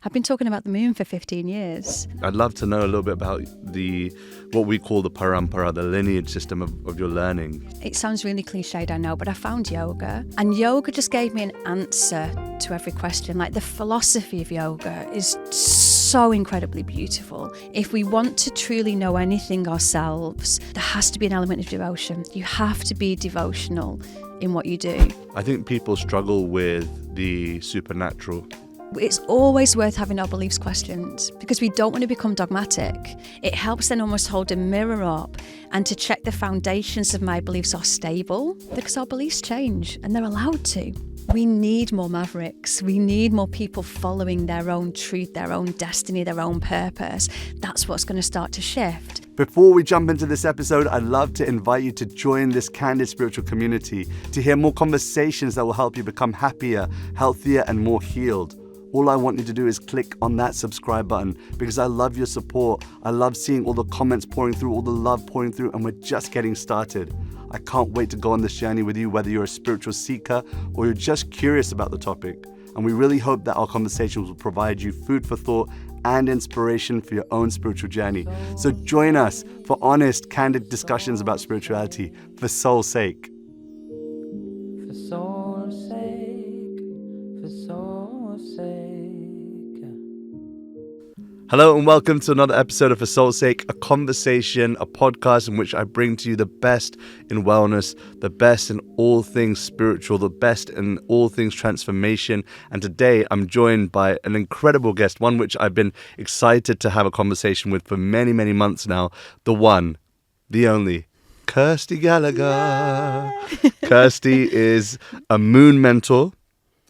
I've been talking about the moon for 15 years. I'd love to know a little bit about what we call the parampara, the lineage system of your learning. It sounds really cliched, I know, but I found yoga. And yoga just gave me an answer to every question. Like, the philosophy of yoga is so incredibly beautiful. If we want to truly know anything ourselves, there has to be an element of devotion. You have to be devotional in what you do. I think people struggle with the supernatural. It's always worth having our beliefs questioned because we don't want to become dogmatic. It helps then almost hold a mirror up and to check the foundations of my beliefs are stable, because our beliefs change and they're allowed to. We need more mavericks. We need more people following their own truth, their own destiny, their own purpose. That's what's going to start to shift. Before we jump into this episode, I'd love to invite you to join this candid spiritual community to hear more conversations that will help you become happier, healthier, and more healed. All I want you to do is click on that subscribe button because I love your support. I love seeing all the comments pouring through, all the love pouring through, and we're just getting started. I can't wait to go on this journey with you, whether you're a spiritual seeker or you're just curious about the topic. And we really hope that our conversations will provide you food for thought and inspiration for your own spiritual journey. So join us for honest, candid discussions about spirituality for soul's sake. For soul's sake, for soul's sake. Hello and welcome to another episode of For Soul's Sake, a conversation, a podcast in which I bring to you the best in wellness, the best in all things spiritual, the best in all things transformation. And today I'm joined by an incredible guest, one which I've been excited to have a conversation with for many, many months now. The one, the only, Kirsty Gallagher. Kirsty is a moon mentor.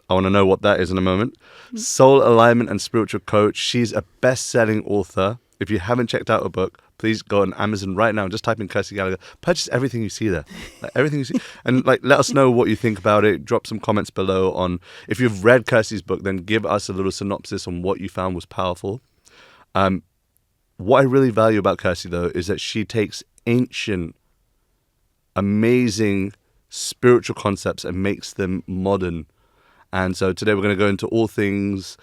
I want to know what that is in a moment. Soul alignment and spiritual coach. She's a best-selling author. If you haven't checked out her book, please go on Amazon right now and just type in Kirsty Gallagher. Purchase everything you see there. Everything you see. And let us know what you think about it. Drop some comments below on, if you've read Kirsty's book, then give us a little synopsis on what you found was powerful. What I really value about Kirsty, though, is that she takes ancient, amazing spiritual concepts and makes them modern. And so today we're going to go into all things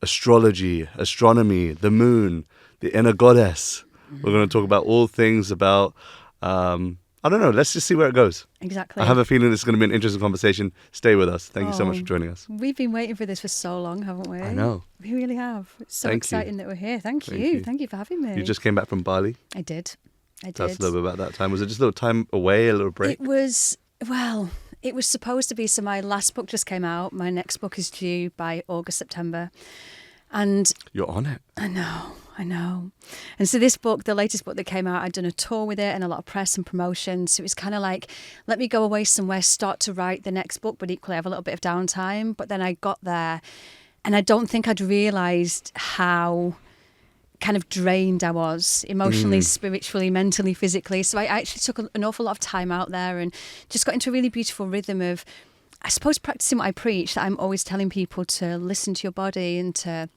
astrology, astronomy, the moon, the inner goddess. We're going to talk about all things about, I don't know, let's just see where it goes. Exactly. I have a feeling this is going to be an interesting conversation. Stay with us. Thank you so much for joining us. We've been waiting for this for so long, haven't we? I know. We really have. It's so Thank exciting you. that we're here. Thank Thank you. you. Thank you for having me. You just came back from Bali. I did. Tell us a little bit about that time. Was it just a little time away, a little break? It was supposed to be. So my last book just came out. My next book is due by August, September. And You're on it. I know. And so this book, the latest book that came out, I'd done a tour with it and a lot of press and promotion. So it was kind of like, let me go away somewhere, start to write the next book, but equally have a little bit of downtime. But then I got there and I don't think I'd realised how kind of drained I was emotionally, spiritually, mentally, physically. So I actually took an awful lot of time out there and just got into a really beautiful rhythm of, I suppose, practicing what I preach, that I'm always telling people to listen to your body and to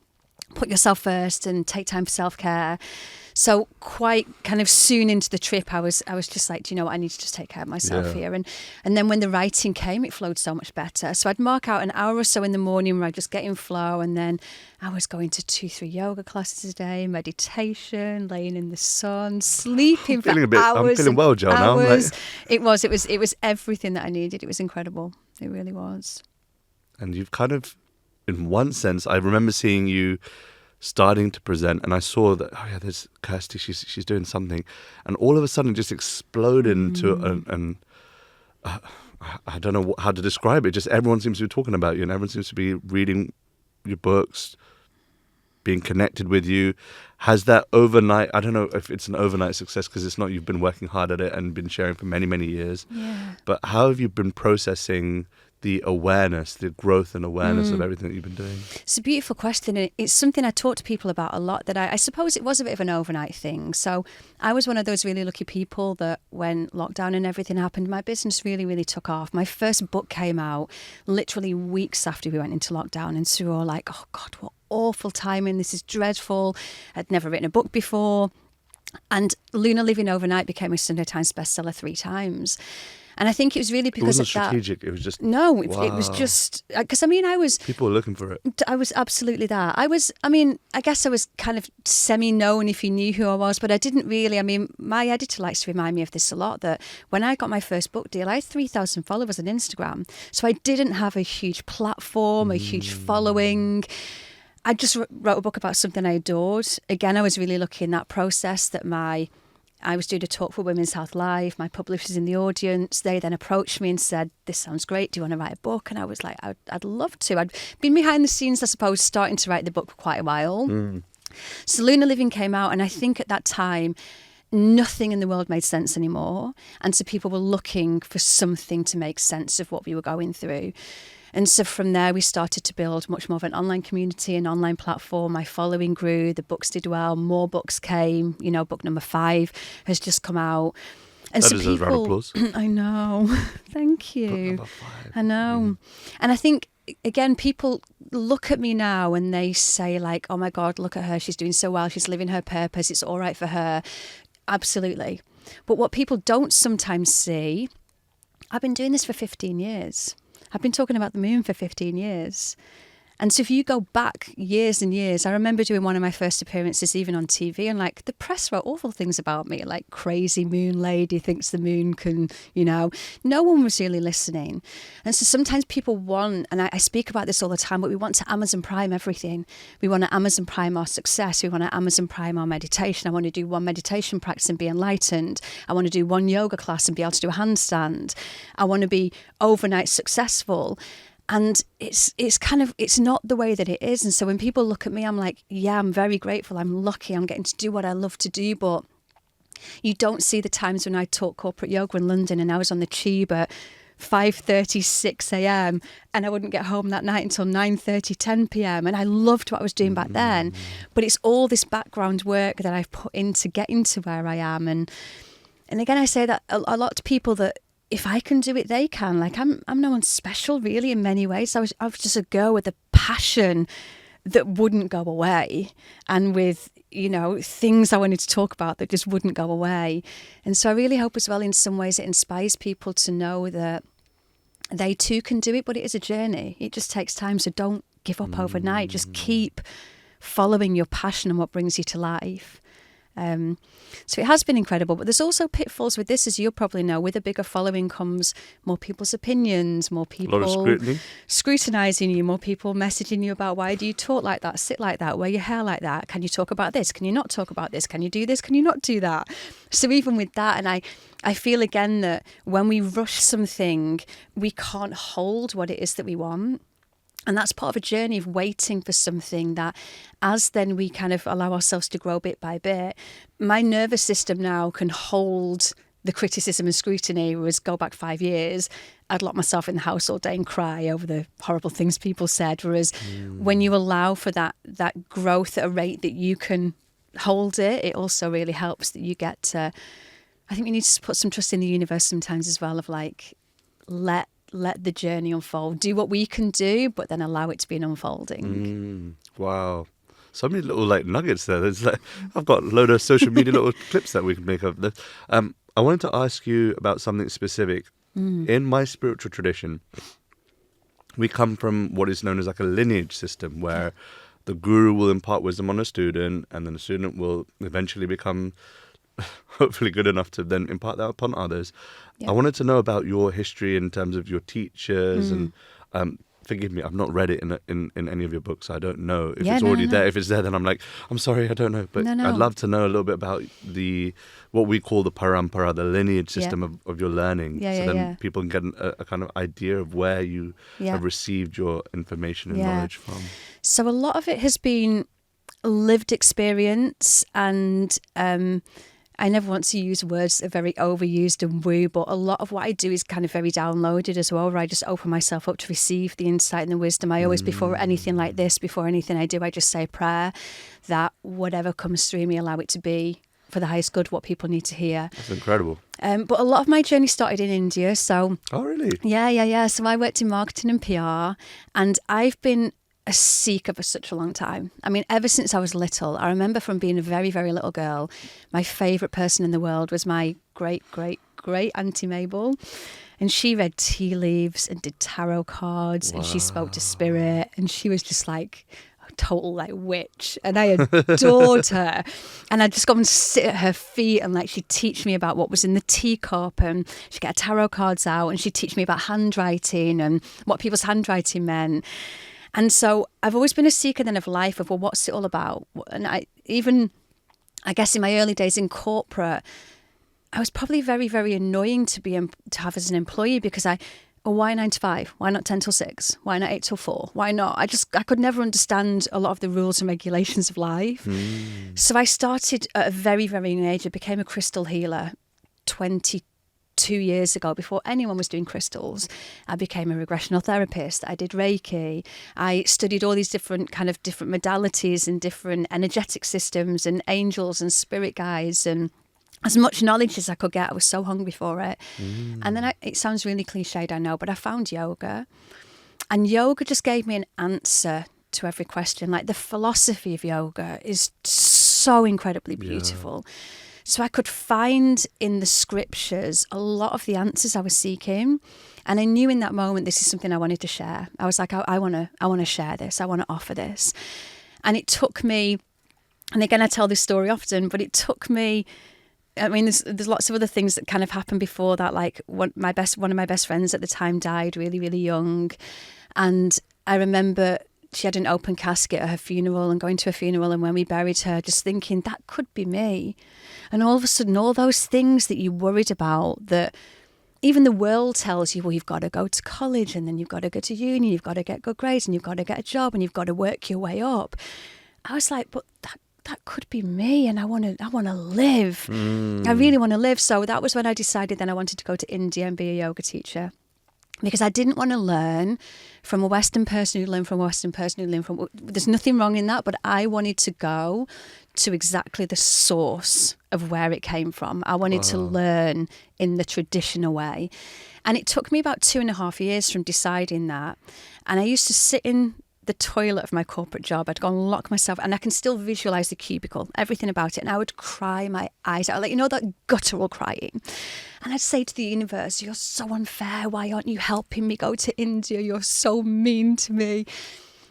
put yourself first and take time for self-care. So quite kind of soon into the trip, I was just like, do you know what, I need to just take care of myself here. And then when the writing came, it flowed so much better. So I'd mark out an hour or so in the morning where I'd just get in flow, and then I was going to 2-3 yoga classes a day, meditation, laying in the sun, sleeping for hours. I'm feeling well, Jo, now. It was everything that I needed. It was incredible. It really was. And you've kind of, in one sense, I remember seeing you starting to present, and I saw that, oh yeah, there's Kirsty, she's doing something, and all of a sudden it just exploded into I don't know how to describe it. Just everyone seems to be talking about you, and everyone seems to be reading your books, being connected with you. Has that overnight, I don't know if it's an overnight success because it's not, you've been working hard at it and been sharing for many, many years. Yeah. But how have you been processing the awareness, the growth and awareness of everything that you've been doing? It's a beautiful question, and it's something I talk to people about a lot, that I suppose it was a bit of an overnight thing. So I was one of those really lucky people that when lockdown and everything happened, my business really, really took off. My first book came out literally weeks after we went into lockdown, and so we were all like, oh God, what awful timing, this is dreadful. I'd never written a book before. And Lunar Living overnight became a Sunday Times bestseller 3 times. And I think it was really It because wasn't of that. strategic. It was just No, it was wow. just because I was People were looking for it. absolutely that. I guess I was kind of semi-known if you knew who I was, but I didn't really. My editor likes to remind me of this a lot, that when I got my first book deal, I had 3,000 followers on Instagram. So I didn't have a huge platform, a huge following. I just wrote a book about something I adored. Again, I was really lucky in that process that I was doing a talk for Women's Health Live. My publisher's in the audience. They then approached me and said, "This sounds great. Do you want to write a book?" And I was like, I'd love to. I'd been behind the scenes, I suppose, starting to write the book for quite a while. So Lunar Living came out, and I think at that time, nothing in the world made sense anymore. And so people were looking for something to make sense of what we were going through. And so from there, we started to build much more of an online community, an online platform. My following grew, the books did well, more books came. Book number 5 has just come out. And That so deserves a round of applause. I know. Thank you. Book number 5. I know. And I think, again, people look at me now and they say like, "Oh my God, look at her. She's doing so well. She's living her purpose. It's all right for her." Absolutely. But what people don't sometimes see, I've been doing this for 15 years. I've been talking about the moon for 15 years. And so if you go back years and years, I remember doing one of my first appearances even on TV, and like the press wrote awful things about me, like crazy moon lady, thinks the moon can, no one was really listening. And so sometimes people want, and I speak about this all the time, but we want to Amazon Prime everything. We want to Amazon Prime our success. We want to Amazon Prime our meditation. I want to do one meditation practice and be enlightened. I want to do one yoga class and be able to do a handstand. I want to be overnight successful. And it's not the way that it is. And so when people look at me, I'm like, yeah, I'm very grateful. I'm lucky. I'm getting to do what I love to do. But you don't see the times when I taught corporate yoga in London and I was on the tube at 5:30, 6 a.m. and I wouldn't get home that night until 9:30, 10 p.m. And I loved what I was doing back then. But it's all this background work that I've put into getting to where I am. And again, I say that a lot to people that, if I can do it, they can. Like I'm no one special really in many ways. I was just a girl with a passion that wouldn't go away, and with things I wanted to talk about that just wouldn't go away. And so I really hope as well, in some ways, it inspires people to know that they too can do it, but it is a journey. It just takes time. So don't give up overnight. Just keep following your passion and what brings you to life. So it has been incredible, but there's also pitfalls with this, as you'll probably know. With a bigger following comes more people's opinions, more people A lot of scrutiny. scrutinising you, more people messaging you about, why do you talk like that, sit like that, wear your hair like that, can you talk about this, can you not talk about this, can you do this, can you not do that? So even with that, and I feel again that when we rush something, we can't hold what it is that we want. And that's part of a journey of waiting for something that, as then we kind of allow ourselves to grow bit by bit, my nervous system now can hold the criticism and scrutiny. Whereas go back 5 years, I'd lock myself in the house all day and cry over the horrible things people said. Whereas when you allow for that growth at a rate that you can hold it, it also really helps that you get to, I think we need to put some trust in the universe sometimes as well, of like, let the journey unfold. Do what we can do, but then allow it to be an unfolding. Wow. So many little nuggets there. There's I've got a load of social media little clips that we can make of this. I wanted to ask you about something specific. In my spiritual tradition, we come from what is known as like a lineage system, where the guru will impart wisdom on a student, and then the student will eventually become hopefully good enough to then impart that upon others. I wanted to know about your history in terms of your teachers, and forgive me, I've not read it in any of your books. I don't know if it's already there. If it's there, then I'm like, I'm sorry, I don't know. But I'd love to know a little bit about what we call the parampara, the lineage system of your learning. People can get a kind of idea of where you have received your information and knowledge from. So a lot of it has been lived experience, and I never want to use words that are very overused and woo, but a lot of what I do is kind of very downloaded as well, where I just open myself up to receive the insight and the wisdom. I always, before anything like this, before anything I do, I just say a prayer that whatever comes through me, allow it to be for the highest good, what people need to hear. That's incredible. But a lot of my journey started in India. So, oh, really? Yeah. So I worked in marketing and PR, and I've been a seeker for such a long time. I mean, ever since I was little. I remember from being a very, very little girl, my favourite person in the world was my great great Auntie Mabel. And she read tea leaves and did tarot cards, and she spoke to spirit, and she was just like a total like witch, and I adored her. And I'd just go and sit at her feet, and like she'd teach me about what was in the teacup, and she'd get her tarot cards out, and she'd teach me about handwriting and what people's handwriting meant. And so I've always been a seeker then of life, of, well, what's it all about? And I guess in my early days in corporate, I was probably very, very annoying to have as an employee, because why 9 to 5? Why not 10 till 6? Why not 8 till 4? Why not? I could never understand a lot of the rules and regulations of life. So I started at a very, very young age. I became a crystal healer 22 years ago, before anyone was doing crystals. I became a regressional therapist. I did Reiki. I studied all these different modalities and different energetic systems and angels and spirit guides, and as much knowledge as I could get. I was so hungry for it. And then it sounds really cliched, I know, but I found yoga. And yoga just gave me an answer to every question. Like, the philosophy of yoga is so incredibly beautiful. Yeah. So I could find in the scriptures a lot of the answers I was seeking. And I knew in that moment, this is something I wanted to share. I was like, I want to share this. I want to offer this. And it took me, and again, I tell this story often, but it took me, I mean, there's lots of other things that kind of happened before that. Like one of my best friends at the time died really, really young. And I remember she had an open casket at her funeral, and going to a funeral, and when we buried her, just thinking, that could be me. And all of a sudden, all those things that you worried about, that even the world tells you, well, you've got to go to college, and then you've got to go to uni, you've got to get good grades, and you've got to get a job, and you've got to work your way up. I was like, but that could be me, and I want to live. I really want to live. So that was when I decided then I wanted to go to India and be a yoga teacher, because I didn't want to learn from a Western person who learned from a Western person who learned from. There's nothing wrong in that, but I wanted to go to exactly the source of where it came from. I wanted to learn in the traditional way. And it took me about 2.5 years from deciding that. And I used to sit in the toilet of my corporate job. I'd go and lock myself, and I can still visualize the cubicle, everything about it. And I would cry my eyes out, like, you know, that guttural crying. And I'd say to the universe, you're so unfair. Why aren't you helping me go to India? You're so mean to me.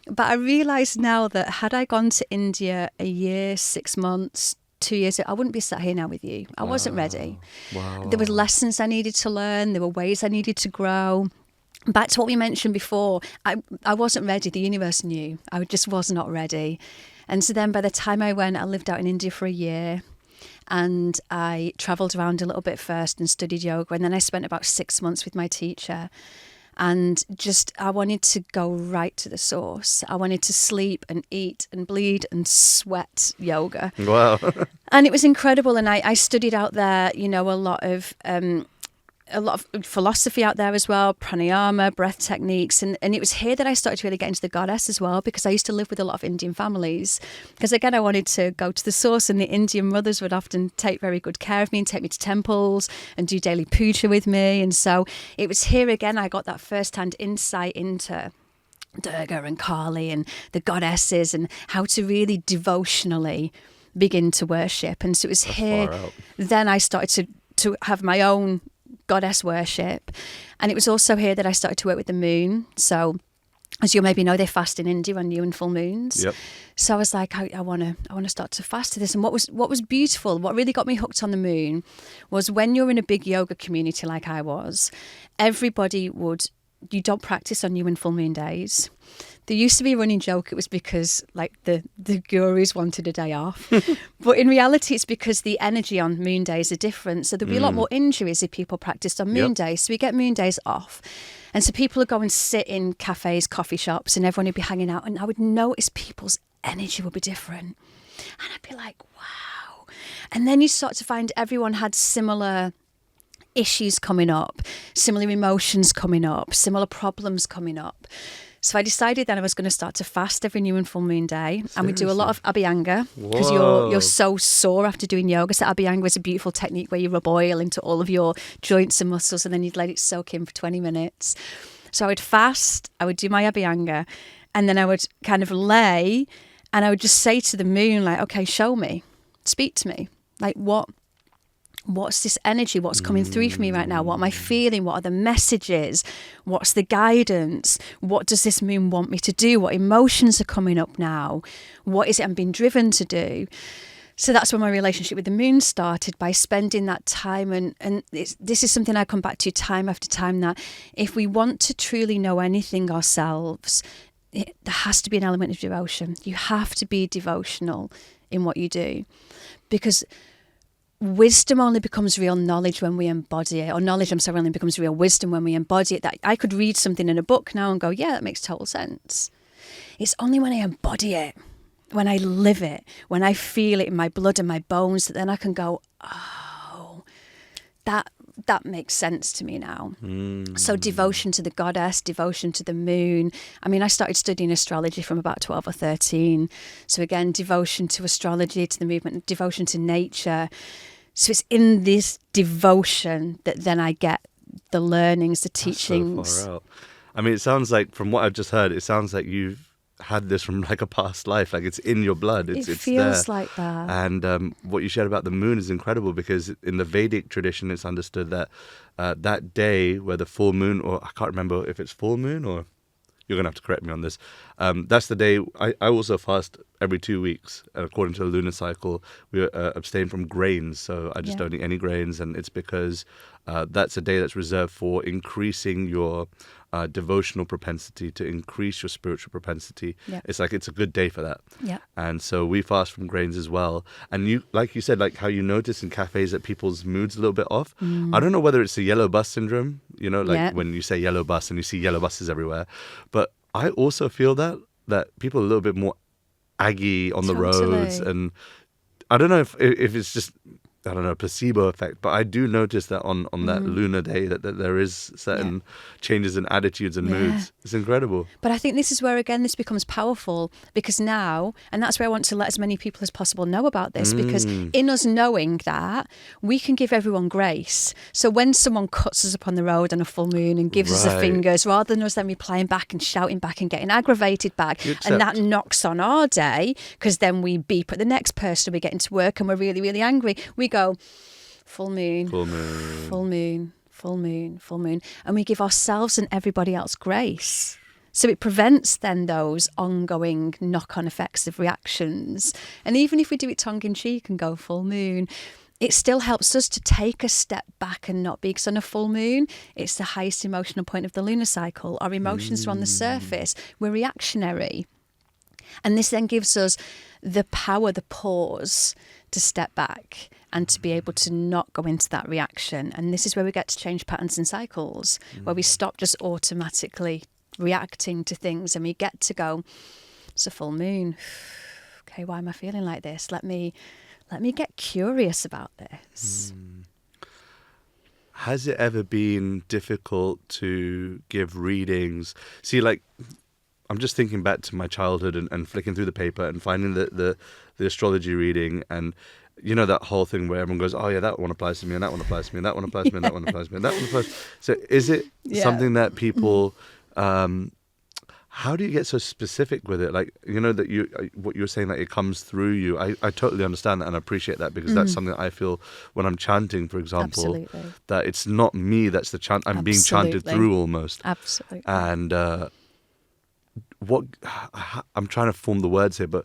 But I realize now that had I gone to India a year, 6 months, 2 years, I wouldn't be sat here now with you. I wasn't ready. Wow. There were lessons I needed to learn. There were ways I needed to grow. Back to what we mentioned before, I wasn't ready. The universe knew. I just was not ready. And so then by the time I went, I lived out in India for a year, and I travelled around a little bit first and studied yoga. And then I spent about 6 months with my teacher. And I wanted to go right to the source. I wanted to sleep and eat and bleed and sweat yoga. Wow. And it was incredible. And I studied out there, you know, a lot of philosophy out there as well, pranayama, breath techniques. And it was here that I started to really get into the goddess as well, because I used to live with a lot of Indian families. Because again, I wanted to go to the source, and the Indian mothers would often take very good care of me and take me to temples and do daily puja with me. And so it was here again I got that first-hand insight into Durga and Kali and the goddesses, and how to really devotionally begin to worship. And so it was here then I started to have my own goddess worship. And it was also here that I started to work with the moon. So as you maybe know, they fast in India on new and full moons. Yep. So I was like, I want to start to fast to this. And what was beautiful, what really got me hooked on the moon, was when you're in a big yoga community like I was, you don't practice on new and full moon days. There used to be a running joke, it was because like the gurus wanted a day off. But in reality, it's because the energy on moon days are different. So there'd be a lot more injuries if people practiced on moon days. So we get moon days off. And so people would go and sit in cafes, coffee shops, and everyone would be hanging out. And I would notice people's energy would be different. And I'd be like, wow. And then you start to find everyone had similar issues coming up, similar emotions coming up, similar problems coming up. So I decided then I was going to start to fast every new and full moon day. Seriously? And we do a lot of Abhyanga, because you're so sore after doing yoga. So Abhyanga is a beautiful technique where you rub oil into all of your joints and muscles, and then you'd let it soak in for 20 minutes. So I would fast, I would do my Abhyanga, and then I would kind of lay, and I would just say to the moon, like, okay, show me, speak to me. Like, what what's this energy? What's coming through for me right now? What am I feeling? What are the messages? What's the guidance? What does this moon want me to do? What emotions are coming up now? What is it I'm being driven to do? So that's when my relationship with the moon started, by spending that time. And this is something I come back to time after time, that if we want to truly know anything ourselves, there has to be an element of devotion. You have to be devotional in what you do, because wisdom only becomes real knowledge when we embody it, or knowledge, only becomes real wisdom when we embody it. That I could read something in a book now and go, yeah, that makes total sense. It's only when I embody it, when I live it, when I feel it in my blood and my bones, that then I can go, oh, that makes sense to me now. So devotion to the goddess, devotion to the moon. I mean, I started studying astrology from about 12 or 13. So again, devotion to astrology, to the movement, devotion to nature. So it's in this devotion that then I get the learnings, the teachings. That's so far out. I mean, it sounds like, from what I've just heard, it sounds like you've had this from like a past life. Like, it's in your blood. It feels there. like that. And what you shared about the moon is incredible, because in the Vedic tradition, it's understood that that day where the full moon, or I can't remember if it's full moon, or you're going to have to correct me on this. That's the day. I also fast every 2 weeks. And according to the lunar cycle, we abstain from grains. So I just don't eat any grains. And it's because that's a day that's reserved for increasing your devotional propensity, to increase your spiritual propensity. It's like, it's a good day for that. And so we fast from grains as well. And you, like you said, like how you notice in cafes that people's mood's a little bit off. I don't know whether it's the yellow bus syndrome, you know, like when you say yellow bus and you see yellow buses everywhere. But I also feel that people are a little bit more aggy on the roads. And I don't know if it's just, I don't know, placebo effect, but I do notice that on that lunar day that there is certain changes in attitudes and moods. It's incredible. But I think this is where, again, this becomes powerful, because now, and that's where I want to let as many people as possible know about this, because in us knowing that, we can give everyone grace. So when someone cuts us up on the road on a full moon and gives us the fingers, rather than us then replying back and shouting back and getting aggravated back, and that knocks on our day, because then we beep at the next person, we get into work and we're really, really angry. We go, full moon, full moon, full moon, full moon, full moon. And we give ourselves and everybody else grace. So it prevents then those ongoing knock-on effects of reactions. And even if we do it tongue-in-cheek and go full moon, it still helps us to take a step back and not be, because on a full moon, it's the highest emotional point of the lunar cycle. Our emotions are on the surface. We're reactionary. And this then gives us the power, the pause, to step back and to be able to not go into that reaction. And this is where we get to change patterns and cycles, where we stop just automatically reacting to things and we get to go, it's a full moon. Okay, why am I feeling like this? Let me get curious about this. Has it ever been difficult to give readings? See, like, I'm just thinking back to my childhood and flicking through the paper and finding the astrology reading, and you know that whole thing where everyone goes, oh yeah, that one applies to me, and that one applies to me, and that one applies to me, and that one applies to me, and that one applies. So is it something that people, how do you get so specific with it? Like, you know, that what you're saying, that it comes through you. I totally understand that and I appreciate that, because that's something that I feel when I'm chanting, for example, that it's not me that's the chant. I'm being chanted through almost. Absolutely. And what I'm trying to form the words here, but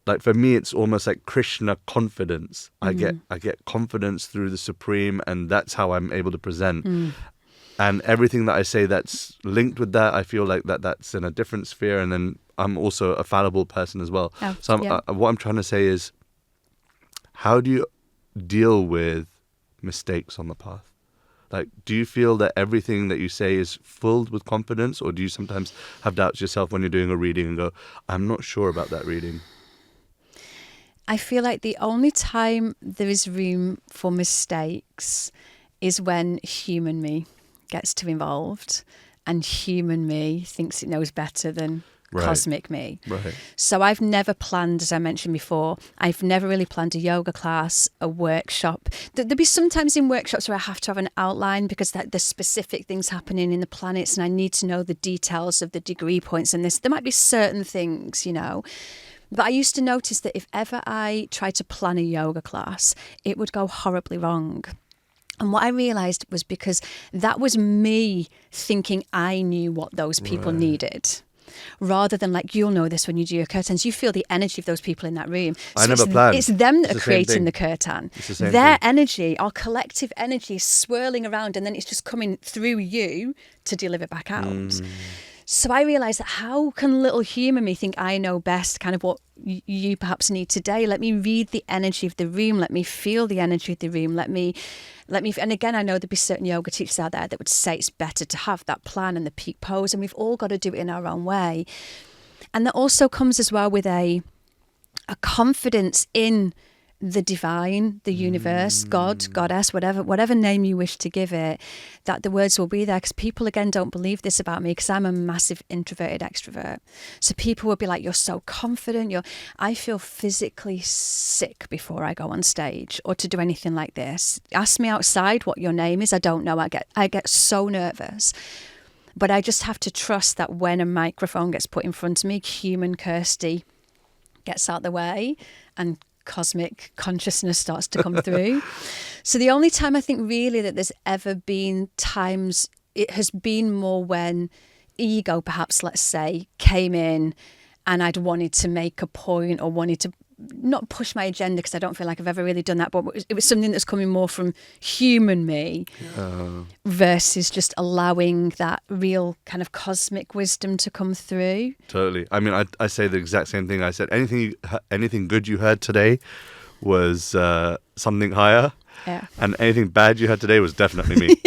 like for me, it's almost like Krishna confidence. I get confidence through the Supreme, and that's how I'm able to present. And everything that I say that's linked with that, I feel like that's in a different sphere. And then I'm also a fallible person as well. So what I'm trying to say is, how do you deal with mistakes on the path? Like, do you feel that everything that you say is filled with confidence, or do you sometimes have doubts yourself when you're doing a reading and go, I'm not sure about that reading? I feel like the only time there is room for mistakes is when human me gets too involved, and human me thinks it knows better than cosmic me. So I've never planned, as I mentioned before, I've never really planned a yoga class, a workshop. There'll be sometimes in workshops where I have to have an outline, because there's specific things happening in the planets and I need to know the details of the degree points and this. There might be certain things, you know, But I used to notice that if ever I tried to plan a yoga class, it would go horribly wrong. And what I realised was because that was me thinking I knew what those people needed. Rather than like, you'll know this when you do your curtains, you feel the energy of those people in that room. I never planned. It's them that It's are the same creating thing. the curtain. It's the same Their thing. energy, our collective energy is swirling around, and then it's just coming through you to deliver back out. So I realised that how can little human me think I know best kind of what you perhaps need today? Let me read the energy of the room. Let me feel the energy of the room. Let me, and again, I know there'd be certain yoga teachers out there that would say it's better to have that plan and the peak pose, and we've all got to do it in our own way. And that also comes as well with a confidence in the divine, the universe, God, goddess, whatever name you wish to give it, that the words will be there. Because people, again, don't believe this about me because I'm a massive introverted extrovert. So people will be like, you're so confident. I feel physically sick before I go on stage or to do anything like this. Ask me outside what your name is. I don't know. I get so nervous. But I just have to trust that when a microphone gets put in front of me, human Kirsty gets out the way and cosmic consciousness starts to come through. So the only time I think really that there's ever been times, it has been more when ego, perhaps, let's say, came in and I'd wanted to make a point or wanted to not push my agenda, because I don't feel like I've ever really done that, but it was something that's coming more from human me versus just allowing that real kind of cosmic wisdom to come through. Totally. I mean, I say the exact same thing. I said anything good you heard today was something higher, and anything bad you had today was definitely me.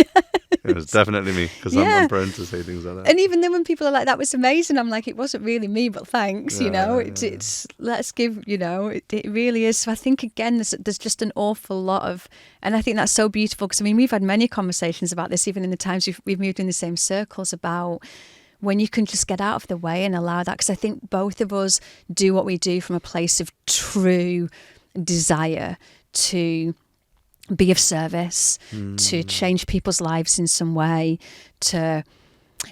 It was definitely me, because I'm prone to say things like that. And even then when people are like, that was amazing, I'm like, it wasn't really me, but thanks, it's let's give, it really is. So I think, again, there's just an awful lot of, and I think that's so beautiful, because I mean, we've had many conversations about this, even in the times we've moved in the same circles, about when you can just get out of the way and allow that. Because I think both of us do what we do from a place of true desire to be of service, to change people's lives in some way, and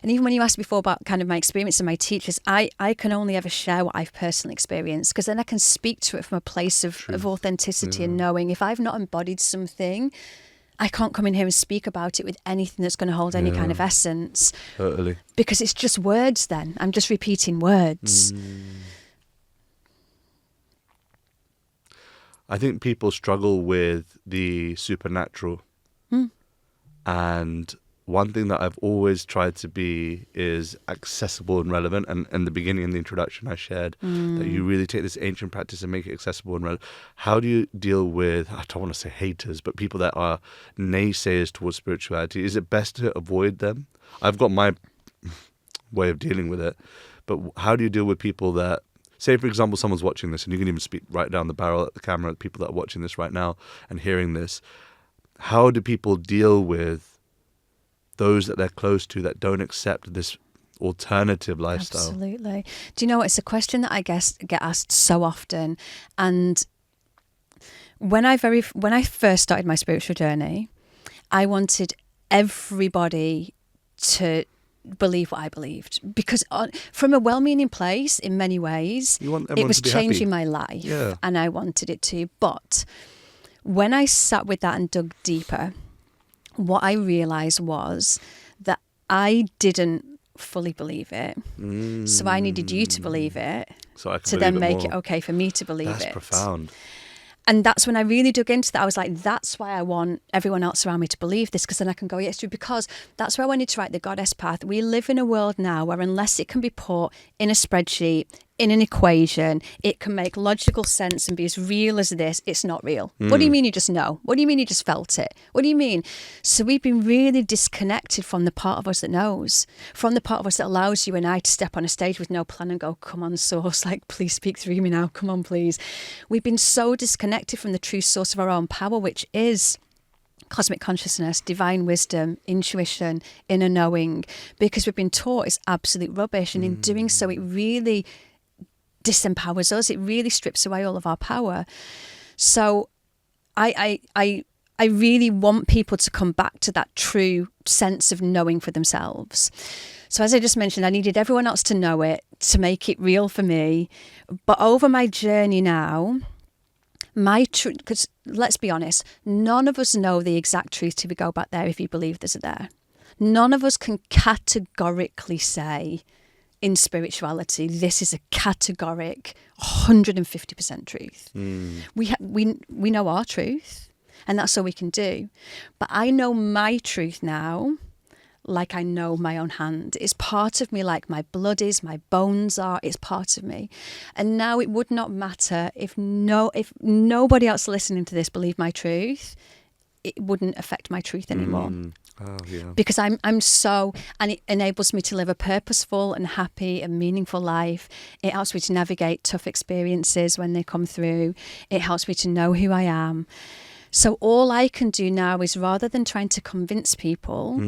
even when you asked before about kind of my experience and my teachers, I can only ever share what I've personally experienced, because then I can speak to it from a place of authenticity and knowing if I've not embodied something, I can't come in here and speak about it with anything that's going to hold any kind of essence. Totally. Because it's just words then. I'm just repeating words. I think people struggle with the supernatural. And one thing that I've always tried to be is accessible and relevant. And in the beginning, in the introduction, I shared that you really take this ancient practice and make it accessible and relevant. How do you deal with, I don't want to say haters, but people that are naysayers towards spirituality? Is it best to avoid them? I've got my way of dealing with it. But how do you deal with people that, say, for example, someone's watching this, and you can even speak right down the barrel at the camera, people that are watching this right now and hearing this. How do people deal with those that they're close to that don't accept this alternative lifestyle? Absolutely. Do you know what? It's a question that I guess get asked so often. And when I first started my spiritual journey, I wanted everybody to believe what I believed, because from a well-meaning place, in many ways, it was changing my life, and I wanted it to. But when I sat with that and dug deeper, what I realized was that I didn't fully believe it. So I needed you to believe it, so I to then make it okay for me to believe it. That's profound. And that's when I really dug into that. I was like, that's why I want everyone else around me to believe this, because then I can go, yes, true. Because that's why I wanted to write The Goddess Path. We live in a world now where unless it can be put in a spreadsheet, in an equation, it can make logical sense and be as real as this, it's not real. What do you mean you just know? What do you mean you just felt it? What do you mean? So we've been really disconnected from the part of us that knows, from the part of us that allows you and I to step on a stage with no plan and go, come on, source, like, please speak through me now, come on, please. We've been so disconnected from the true source of our own power, which is cosmic consciousness, divine wisdom, intuition, inner knowing, because we've been taught it's absolute rubbish. And in doing so, it really disempowers us. It really strips away all of our power. So I really want people to come back to that true sense of knowing for themselves. So as I just mentioned, I needed everyone else to know it, to make it real for me. But over my journey now, my truth, because let's be honest, none of us know the exact truth till we go back there if you believe there's a there. None of us can categorically say in spirituality, this is a categoric 150% truth. We know our truth, and that's all we can do. But I know my truth now like I know my own hand. It's part of me like my blood is, my bones are, it's part of me. And now it would not matter if nobody else listening to this believed my truth, it wouldn't affect my truth anymore. Oh, yeah. Because I'm so, and it enables me to live a purposeful and happy and meaningful life. It helps me to navigate tough experiences when they come through. It helps me to know who I am. So all I can do now is, rather than trying to convince people,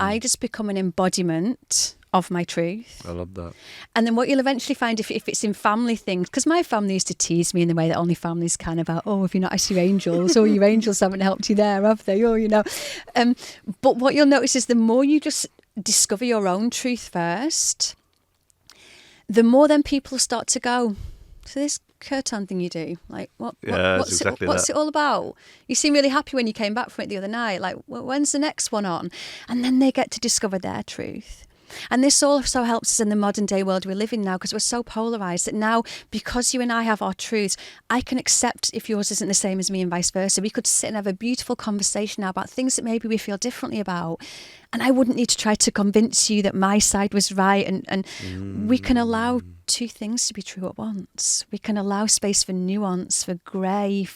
I just become an embodiment of my truth. I love that. And then what you'll eventually find, if it's in family things, because my family used to tease me in the way that only families can, about, oh, if you're not asked your angels, or your angels haven't helped you there, have they? Oh, you know. But what you'll notice is the more you just discover your own truth first, the more then people start to go, so this kirtan thing you do, like what's it all about? You seem really happy when you came back from it the other night, like when's the next one on? And then they get to discover their truth. And this also helps us in the modern day world we live in now, because we're so polarized that now, because you and I have our truths, I can accept if yours isn't the same as me and vice versa. We could sit and have a beautiful conversation now about things that maybe we feel differently about. And I wouldn't need to try to convince you that my side was right. And we can allow two things to be true at once. We can allow space for nuance, for grey,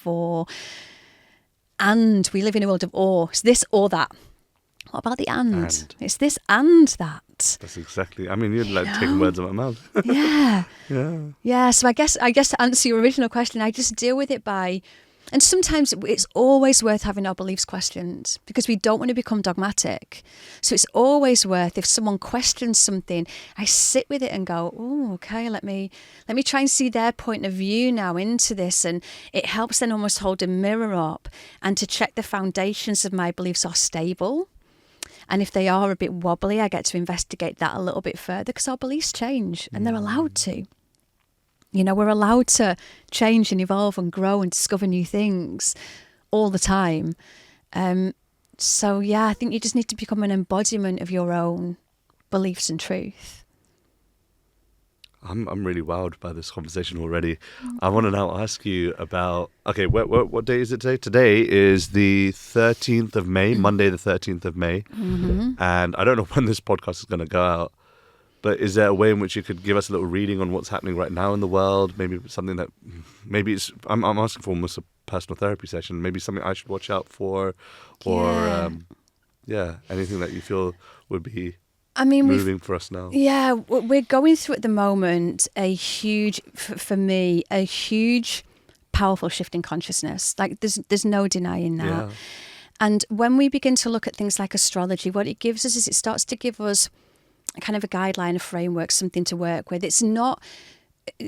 and we live in a world of or. It's this or that. What about the and? It's this and that. That's exactly. I mean, you're like taking words out of my mouth. Yeah. So I guess to answer your original question, I just deal with it by, and sometimes it's always worth having our beliefs questioned, because we don't want to become dogmatic. So it's always worth, if someone questions something, I sit with it and go, oh, okay, let me try and see their point of view now into this. And it helps then almost hold a mirror up and to check the foundations of my beliefs are stable. And if they are a bit wobbly, I get to investigate that a little bit further, because our beliefs change and they're allowed to. You know, we're allowed to change and evolve and grow and discover new things all the time. So, yeah, I think you just need to become an embodiment of your own beliefs and truth. I'm really wowed by this conversation already. I want to now ask you about, okay, what day is it today? Today is the 13th of May, Monday the 13th of May. And I don't know when this podcast is going to go out, but is there a way in which you could give us a little reading on what's happening right now in the world? Maybe something that, maybe it's, I'm asking for almost a personal therapy session, maybe something I should watch out for, or anything that you feel would be moving for us now. Yeah, we're going through at the moment for me, a huge, powerful shift in consciousness. Like there's no denying that. Yeah. And when we begin to look at things like astrology, what it gives us is it starts to give us kind of a guideline, a framework, something to work with. It's not,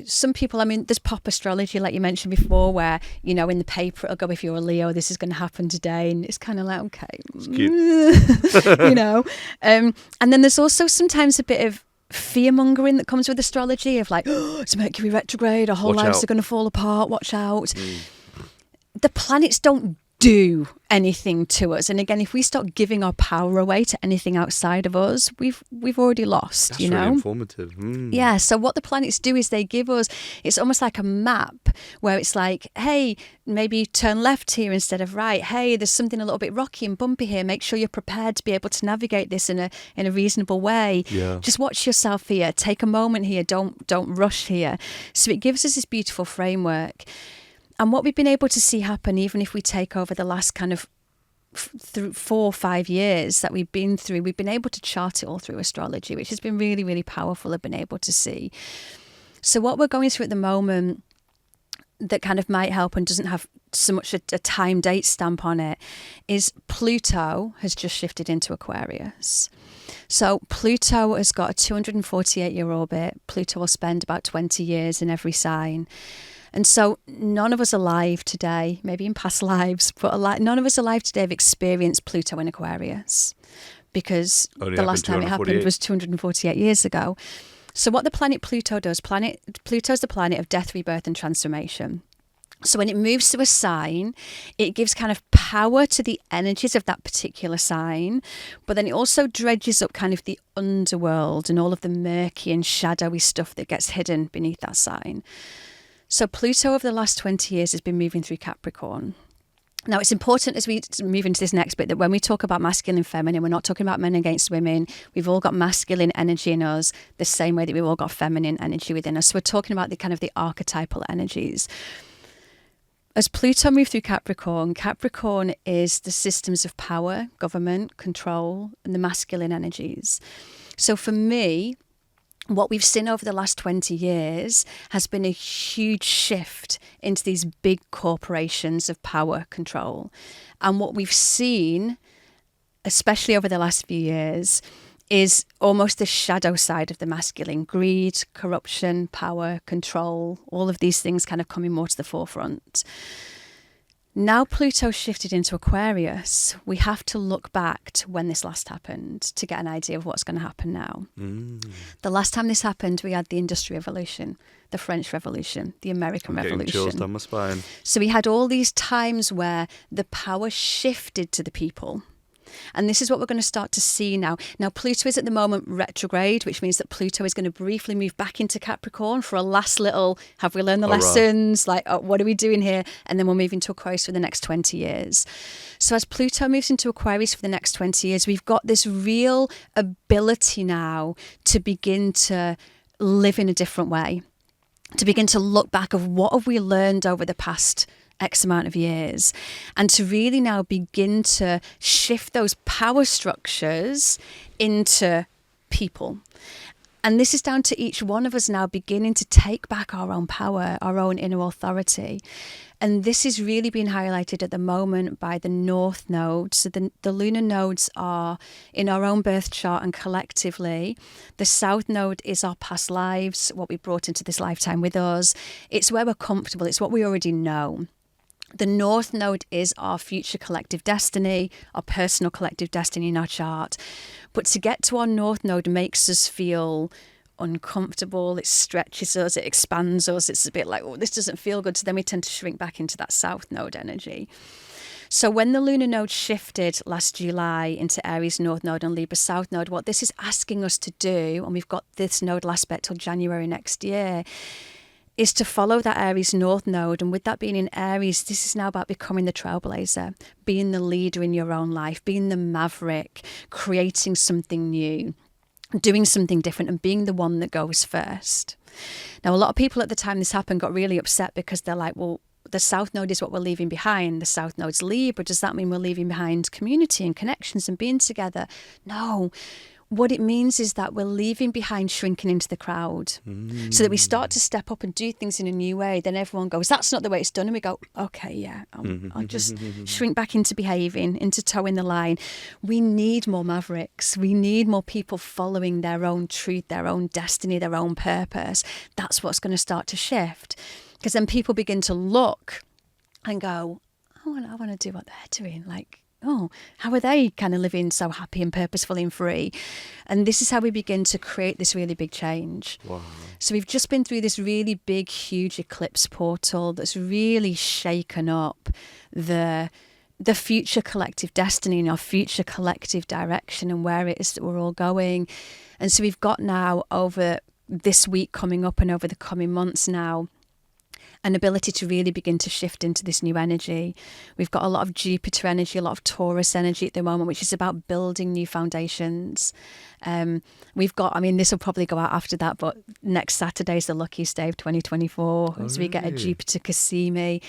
some people, I mean, there's pop astrology, like you mentioned before, where, you know, in the paper it'll go, if you're a Leo, this is going to happen today. And it's kind of like, okay. It's cute. You know. And then there's also sometimes a bit of fear-mongering that comes with astrology, of like, oh, it's Mercury retrograde, our whole lives are going to fall apart, watch out. The planets don't do anything to us, and again, if we start giving our power away to anything outside of us, we've already lost. That's you know, really informative. Yeah. So what the planets do is they give us, it's almost like a map where it's like, hey, maybe turn left here instead of right. Hey, there's something a little bit rocky and bumpy here. Make sure you're prepared to be able to navigate this in a reasonable way. Yeah. Just watch yourself here. Take a moment here. Don't rush here. So it gives us this beautiful framework. And what we've been able to see happen, even if we take over the last kind of 4 or 5 years that we've been through, we've been able to chart it all through astrology, which has been really, really powerful. I've been able to see. So what we're going through at the moment that kind of might help and doesn't have so much a time date stamp on it is Pluto has just shifted into Aquarius. So Pluto has got a 248-year orbit. Pluto will spend about 20 years in every sign. And so none of us alive today, maybe in past lives, but none of us alive today have experienced Pluto in Aquarius. because Only the last time it happened 248. was 248 years ago. So what the planet Pluto does, Pluto's the planet of death, rebirth and transformation. So when it moves to a sign, it gives kind of power to the energies of that particular sign, but then it also dredges up kind of the underworld and all of the murky and shadowy stuff that gets hidden beneath that sign. So Pluto over the last 20 years has been moving through Capricorn. Now, it's important as we move into this next bit that when we talk about masculine and feminine, we're not talking about men against women. We've all got masculine energy in us the same way that we've all got feminine energy within us. So we're talking about the kind of the archetypal energies. As Pluto moved through Capricorn, Capricorn is the systems of power, government, control, and the masculine energies. So for me, what we've seen over the last 20 years has been a huge shift into these big corporations of power control. And what we've seen, especially over the last few years, is almost the shadow side of the masculine. Greed, corruption, power, control, all of these things kind of coming more to the forefront. Now Pluto shifted into Aquarius, we have to look back to when this last happened to get an idea of what's going to happen now. The last time this happened, we had the Industrial Revolution, the French Revolution, the American Getting Revolution. chills down my spine. So we had all these times where the power shifted to the people. And this is what we're going to start to see now. Now, Pluto is at the moment retrograde, which means that Pluto is going to briefly move back into Capricorn for a last little, have we learned the lessons? Like, what are we doing here? And then we'll move into Aquarius for the next 20 years. So as Pluto moves into Aquarius for the next 20 years, we've got this real ability now to begin to live in a different way, to begin to look back of what have we learned over the past X amount of years, and to really now begin to shift those power structures into people. And this is down to each one of us now beginning to take back our own power, our own inner authority. And this is really being highlighted at the moment by the North Node. So the lunar nodes are in our own birth chart and collectively. The South Node is our past lives, what we brought into this lifetime with us. It's where we're comfortable. It's what we already know. The North Node is our future collective destiny, our personal collective destiny in our chart. But to get to our North Node makes us feel uncomfortable, it stretches us, it expands us. It's a bit like, oh, this doesn't feel good. So then we tend to shrink back into that South Node energy. So when the lunar node shifted last July into Aries North Node and Libra South Node, what this is asking us to do, and we've got this nodal aspect till January next year, is to follow that Aries North Node. And with that being in Aries, this is now about becoming the trailblazer, being the leader in your own life, being the maverick, creating something new, doing something different and being the one that goes first. Now, a lot of people at the time this happened got really upset because they're like, well, the South Node is what we're leaving behind. The South Node's Libra. Does that mean we're leaving behind community and connections and being together? No. What it means is that we're leaving behind shrinking into the crowd so that we start to step up and do things in a new way. Then everyone goes, that's not the way it's done. And we go, okay, yeah, I'll just shrink back into behaving, into towing the line. We need more mavericks. We need more people following their own truth, their own destiny, their own purpose. That's what's going to start to shift. Because then people begin to look and go, I want to do what they're doing. Like, oh, how are they kind of living so happy and purposeful and free? And this is how we begin to create this really big change. Wow. So we've just been through this really big, huge eclipse portal that's really shaken up the future collective destiny and our future collective direction and where it is that we're all going. And so we've got now over this week coming up and over the coming months now, an ability to really begin to shift into this new energy. We've got a lot of Jupiter energy, a lot of Taurus energy at the moment, which is about building new foundations. We've got, this will probably go out after that, but next Saturday is the luckiest day of 2024. So we get a Jupiter Cassimi.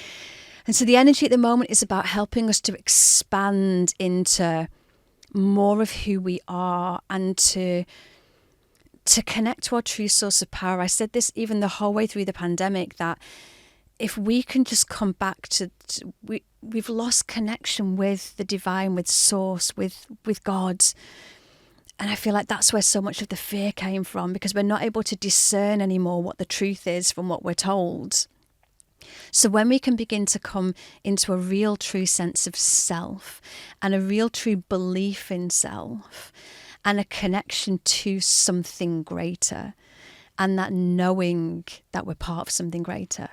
And so the energy at the moment is about helping us to expand into more of who we are and to connect to our true source of power. I said this even the whole way through the pandemic, that if we can just come back to we've lost connection with the divine, with source, with God. And I feel like that's where so much of the fear came from, because we're not able to discern anymore what the truth is from what we're told. So when we can begin to come into a real true sense of self and a real true belief in self and a connection to something greater, and that knowing that we're part of something greater.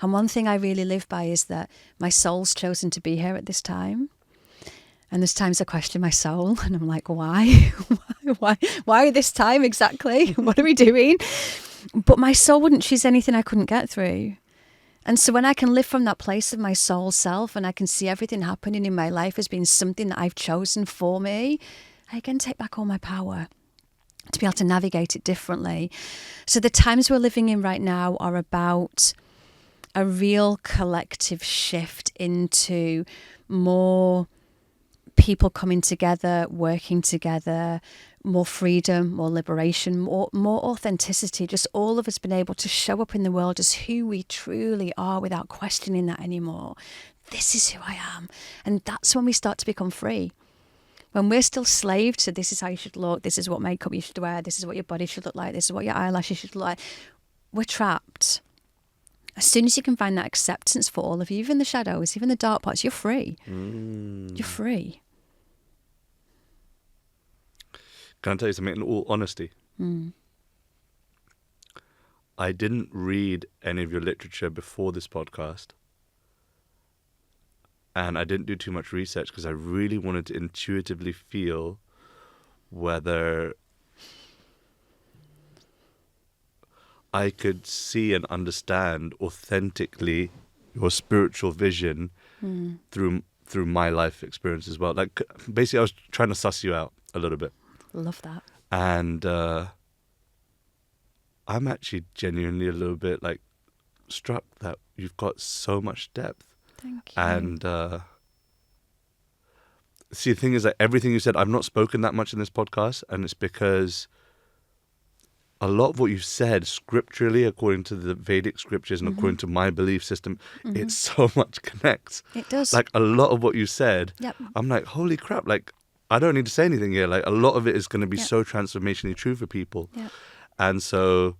And one thing I really live by is that my soul's chosen to be here at this time. And there's times I question my soul and I'm like, why? Why this time exactly? What are we doing? But my soul wouldn't choose anything I couldn't get through. And so when I can live from that place of my soul self and I can see everything happening in my life as being something that I've chosen for me, I can take back all my power to be able to navigate it differently. So the times we're living in right now are about a real collective shift into more people coming together, working together, more freedom, more liberation, more authenticity, just all of us being able to show up in the world as who we truly are without questioning that anymore. This is who I am. And that's when we start to become free. When we're still slaved to this is how you should look, this is what makeup you should wear, this is what your body should look like, this is what your eyelashes should look like, we're trapped. As soon as you can find that acceptance for all of you, even the shadows, even the dark parts, you're free. You're free. Can I tell you something in all honesty? I didn't read any of your literature before this podcast. And I didn't do too much research because I really wanted to intuitively feel whether I could see and understand authentically your spiritual vision through my life experience as well. Like basically I was trying to suss you out a little bit. Love that. And I'm actually genuinely a little bit like struck that you've got so much depth. Thank you. And see, the thing is that everything you said, I've not spoken that much in this podcast, and it's because a lot of what you've said scripturally, according to the Vedic scriptures and according to my belief system, it so much connects. It does. Like a lot of what you said, Yep. I'm like, holy crap, like I don't need to say anything here. Like a lot of it is going to be Yep. so transformationally true for people. Yep. And so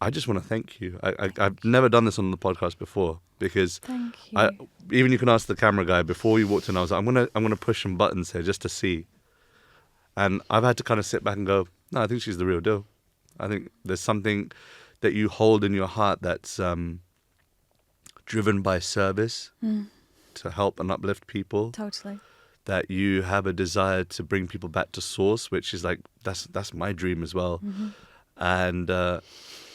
I just want to thank you. I've never done this on the podcast before because Thank you. even you can ask the camera guy before you walked in. I was like, I'm gonna push some buttons here just to see, and I've had to kind of sit back and go, no, I think she's the real deal. I think there's something that you hold in your heart that's driven by service to help and uplift people. Totally. That you have a desire to bring people back to source, which is like that's my dream as well. And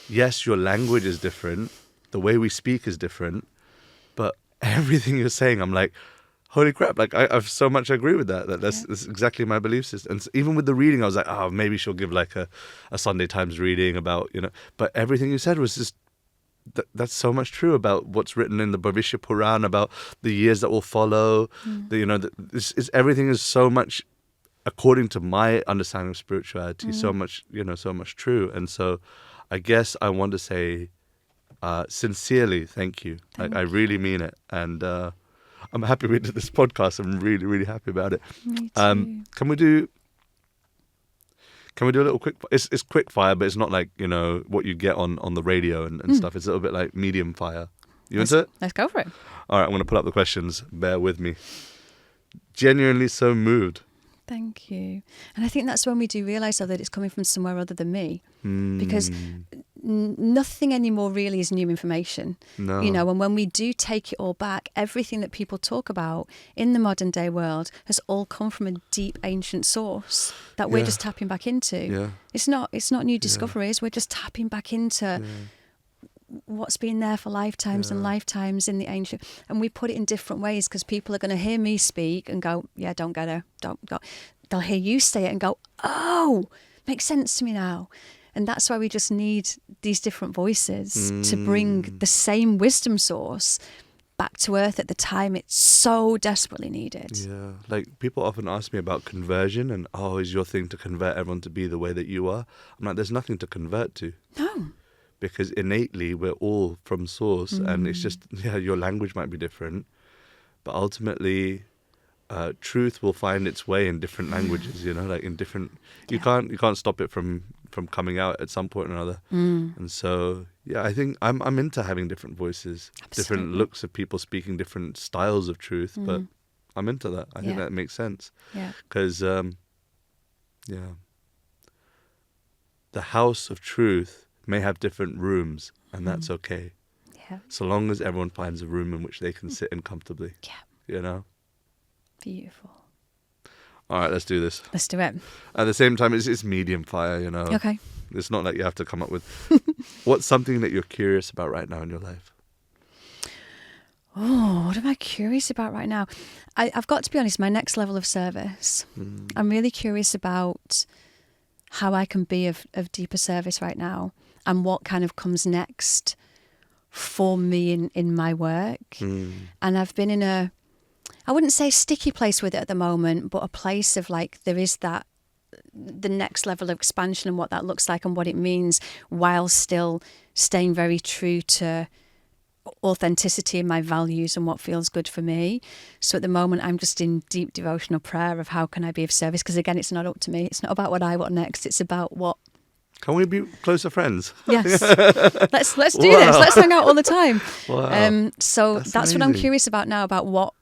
yes, your language is different, the way we speak is different, but everything you're saying, I'm like, holy crap! Like I've so much agree with that. That's exactly my belief system. And so even with the reading, I was like, oh, maybe she'll give like a Sunday Times reading about But everything you said was just. That's so much true about what's written in the Bhavishya Puran about the years that will follow. Everything is so much, according to my understanding of spirituality, so much true. And so, I guess I want to say, sincerely, thank you. I really mean it, and I'm happy we did this podcast. I'm really, really happy about it. Me too. Can we do a little quick? It's quick fire, but it's not like what you get on the radio and stuff. It's a little bit like medium fire. You into it? Let's go for it. All right, I'm going to pull up the questions. Bear with me. Genuinely so moved. Thank you. And I think that's when we do realise, though, that it's coming from somewhere other than me. Because nothing anymore really is new information. No. And when we do take it all back, everything that people talk about in the modern day world has all come from a deep ancient source that we're just tapping back into. Yeah. It's not new discoveries. We're just tapping back into what's been there for lifetimes and lifetimes in the ancient, and we put it in different ways because people are going to hear me speak and go, yeah, don't get her, don't go. They'll hear you say it and go, oh, makes sense to me now. And that's why we just need these different voices to bring the same wisdom source back to earth at the time it's so desperately needed. Yeah, like people often ask me about conversion and, is your thing to convert everyone to be the way that you are? I'm like, there's nothing to convert to. No. Because innately we're all from source, and it's just your language might be different, but ultimately truth will find its way in different languages. Like in different, you can't stop it from from coming out at some point or another. And so, yeah, I think I'm into having different voices, different looks of people speaking different styles of truth, but I'm into that. I think that makes sense. Yeah. Because, the house of truth may have different rooms, and that's okay. Yeah. So long as everyone finds a room in which they can sit in comfortably. Yeah. You know? Beautiful. All right, let's do this. Let's do it. At the same time, it's medium fire, you know? Okay. It's not like you have to come up with... What's something that you're curious about right now in your life? Oh, what am I curious about right now? I've got to be honest, my next level of service. I'm really curious about how I can be of deeper service right now and what kind of comes next for me in my work. And I've been in a, I wouldn't say sticky place with it at the moment, but a place of like, there is that, the next level of expansion and what that looks like and what it means, while still staying very true to authenticity and my values and what feels good for me. So at the moment, I'm just in deep devotional prayer of how can I be of service? Because again, it's not up to me. It's not about what I want next. It's about what. Can we be closer friends? Yes. Let's do this. Let's hang out all the time. Wow. So that's what I'm amazing. curious about now, about what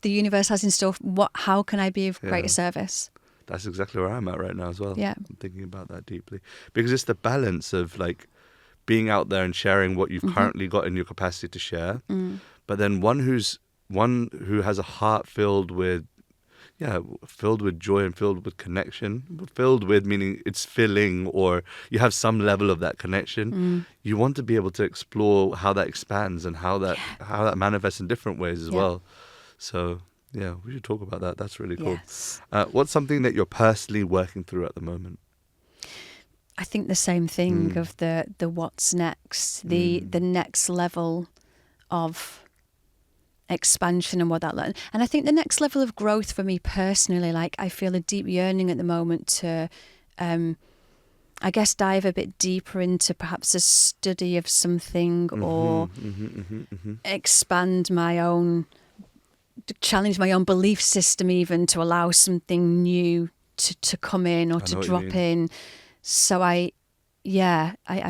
the universe has in store. How can I be of greater service? That's exactly where I'm at right now as well. Yeah. I'm thinking about that deeply. Because it's the balance of like being out there and sharing what you've currently got in your capacity to share. But then one who has a heart filled with joy and filled with connection, filled with meaning it's filling, or you have some level of that connection. You want to be able to explore how that expands and how that manifests in different ways as well. So yeah, we should talk about that. That's really cool. Yes. What's something that you're personally working through at the moment? I think the same thing of the what's next, the next level of expansion and what that learned. And I think the next level of growth for me personally, like I feel a deep yearning at the moment to, I guess, dive a bit deeper into perhaps a study of something or expand my own, challenge my own belief system even, to allow something new to come in or to drop in. So I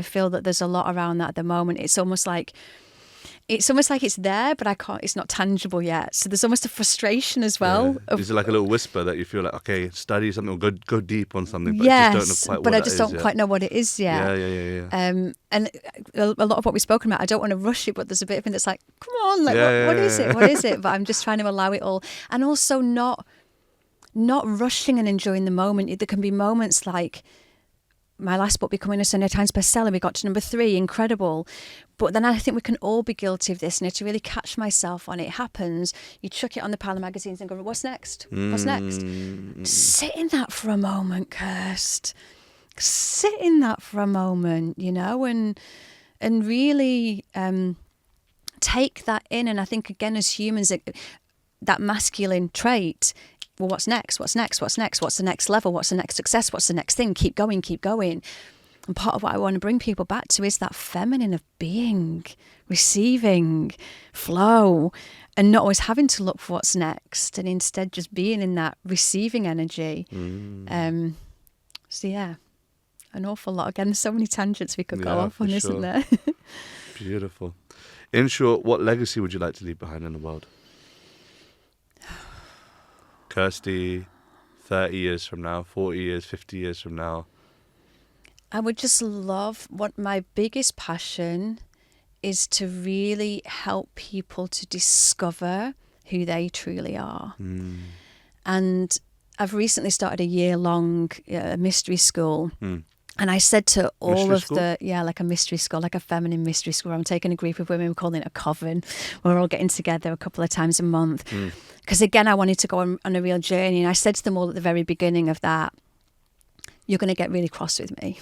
feel that there's a lot around that at the moment. It's almost like it's there, but I can't. It's not tangible yet. So there's almost a frustration as well. Yeah. Is it like a little whisper that you feel like, okay, study something or go deep on something, but yes, I just don't know quite what but I that just is don't yet. quite know what it is yet. Yeah. And a lot of what we've spoken about, I don't want to rush it, but there's a bit of me that's like, come on, like what is it? What is it? But I'm just trying to allow it all, and also not rushing and enjoying the moment. There can be moments like my last book becoming a Sunday Times bestseller. We got to number 3, incredible. But then I think we can all be guilty of this, and to really catch myself on it happens. You chuck it on the pile of magazines and go, what's next? What's next? Sit in that for a moment, Kirst. Sit in that for a moment, you know, and really take that in. And I think, again, as humans, that masculine trait, well, what's next? What's next? What's next? What's the next level? What's the next success? What's the next thing? Keep going, keep going. And part of what I want to bring people back to is that feminine of being, receiving, flow, and not always having to look for what's next, and instead just being in that receiving energy. So yeah, an awful lot. Again, there's so many tangents we could go off on, isn't there? Beautiful. In short, what legacy would you like to leave behind in the world? Kirsty, 30 years from now, 40 years, 50 years from now. I would just love, what my biggest passion is to really help people to discover who they truly are. And I've recently started a year-long mystery school. And I said to all like a mystery school, like a feminine mystery school, where I'm taking a group of women, we're calling it a coven. We're all getting together a couple of times a month. Because again, I wanted to go on a real journey. And I said to them all at the very beginning of that, you're going to get really cross with me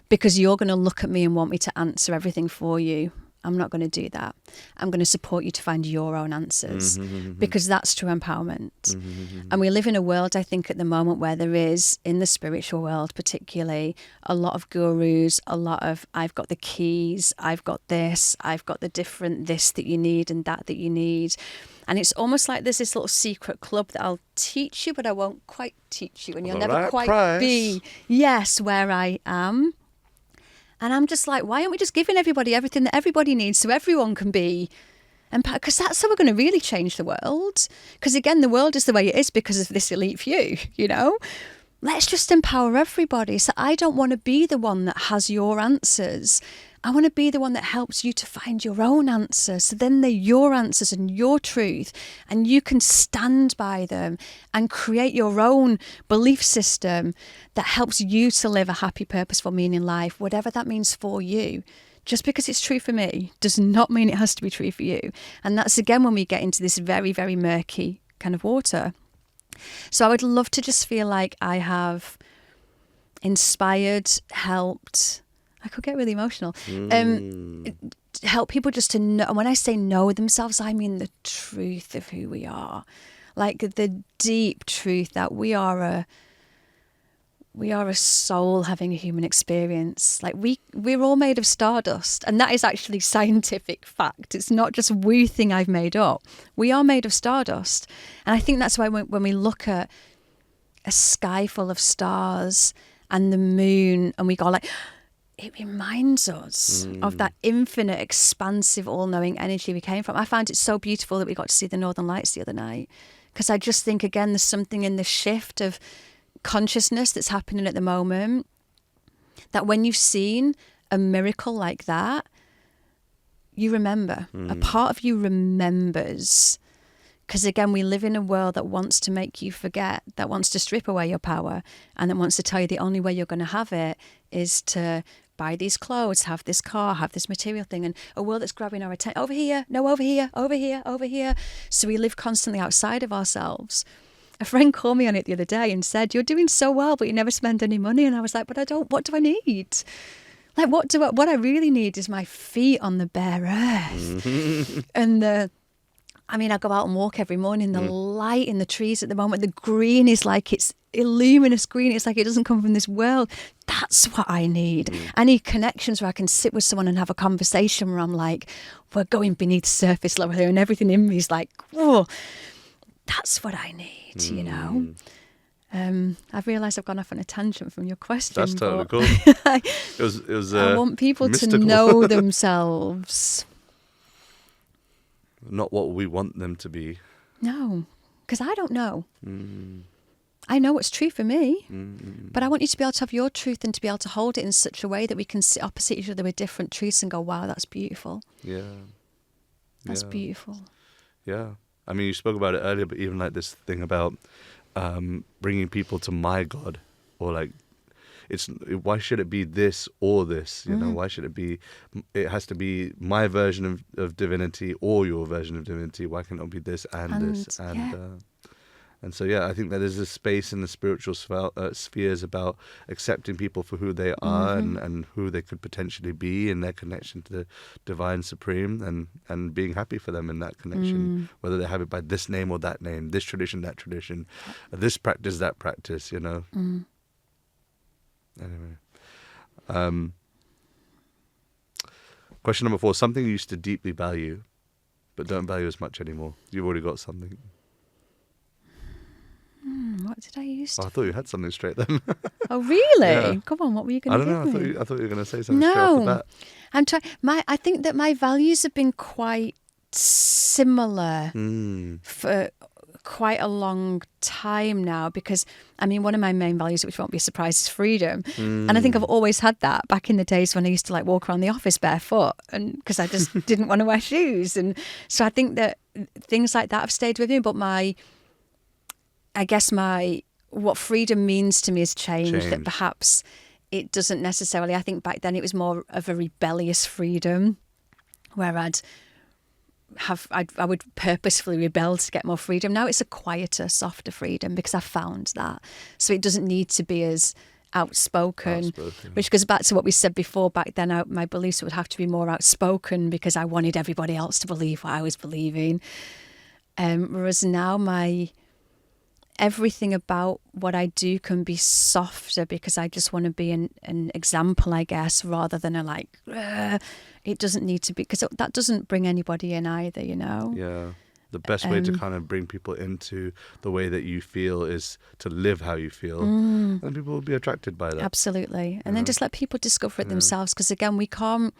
because you're going to look at me and want me to answer everything for you. I'm not going to do that. I'm going to support you to find your own answers, because that's true empowerment. And we live in a world, I think, at the moment where there is, in the spiritual world particularly, a lot of gurus, a lot of, I've got the keys, I've got this, I've got the different this that you need and that you need. And it's almost like there's this little secret club that I'll teach you, but I won't quite teach you, and you'll never quite be, where I am. And I'm just like, why aren't we just giving everybody everything that everybody needs so everyone can be empowered? Because that's how we're going to really change the world. Because again, the world is the way it is because of this elite few, you know? Let's just empower everybody. So I don't want to be the one that has your answers. I want to be the one that helps you to find your own answers. So then they're your answers and your truth, and you can stand by them and create your own belief system that helps you to live a happy, purposeful, meaning life, whatever that means for you. Just because it's true for me does not mean it has to be true for you. And that's again when we get into this very, very murky kind of water. So I would love to just feel like I have inspired, helped, I could get really emotional. Help people just to know. And when I say know themselves, I mean the truth of who we are, like the deep truth that we are a soul having a human experience. Like we're all made of stardust, and that is actually scientific fact. It's not just woo thing I've made up. We are made of stardust, and I think that's why when we look at a sky full of stars and the moon, and we go like, it reminds us of that infinite, expansive, all-knowing energy we came from. I found it so beautiful that we got to see the Northern Lights the other night, because I just think, again, there's something in the shift of consciousness that's happening at the moment, that when you've seen a miracle like that, you remember. A part of you remembers. Because again, we live in a world that wants to make you forget, that wants to strip away your power, and that wants to tell you the only way you're going to have it is to buy these clothes, have this car, have this material thing, and a world that's grabbing our attention. Over here, no, over here, over here, over here. So we live constantly outside of ourselves. A friend called me on it the other day and said, you're doing so well, but you never spend any money. And I was like, but I don't, what do I need? Like, what I really need is my feet on the bare earth. And I go out and walk every morning. The light in the trees at the moment, the green is like it's illuminous green. It's like it doesn't come from this world. That's what I need. I need connections where I can sit with someone and have a conversation where I'm like, we're going beneath the surface level here, and everything in me is like, whoa, that's what I need, you know? I've realised I've gone off on a tangent from your question. That's totally cool. It was I want people mystical. to know themselves. Not what we want them to be. No, because I don't know. I know what's true for me, but I want you to be able to have your truth and to be able to hold it in such a way that we can sit opposite each other with different truths and go, wow, that's beautiful. Yeah. That's beautiful. Yeah. I mean, you spoke about it earlier, but even like this thing about bringing people to my God, or like, why should it be this or this? You know, why should it has to be my version of divinity or your version of divinity? Why can't it be this and this? And so, yeah, I think that there's a space in the spiritual spheres about accepting people for who they are and who they could potentially be in their connection to the divine supreme, and being happy for them in that connection, whether they have it by this name or that name, this tradition, that tradition, this practice, that practice, you know. Anyway, question number 4: something you used to deeply value, but don't value as much anymore. You've already got something. What did I use to? I thought you had something straight then. Oh, really? Yeah. Come on, what were you going to give me? I don't know. I thought you were going to say something straight off the bat. I'm trying. I think that my values have been quite similar for quite a long time now, because one of my main values, which won't be a surprise, is freedom. And I think I've always had that back in the days when I used to like walk around the office barefoot, and because I just didn't want to wear shoes. And so I think that things like that have stayed with me, but what freedom means to me has changed. That perhaps it doesn't necessarily, I think back then it was more of a rebellious freedom, where I would purposefully rebel to get more freedom. Now it's a quieter, softer freedom, because I found that. So it doesn't need to be as outspoken, which goes back to what we said before. Back then, my beliefs would have to be more outspoken because I wanted everybody else to believe what I was believing. Whereas now everything about what I do can be softer because I just want to be an example, I guess, rather than it doesn't need to be, because that doesn't bring anybody in either, you know? Yeah. The best way to kind of bring people into the way that you feel is to live how you feel. And people will be attracted by that. Absolutely. And then just let people discover it themselves. Because again, we can't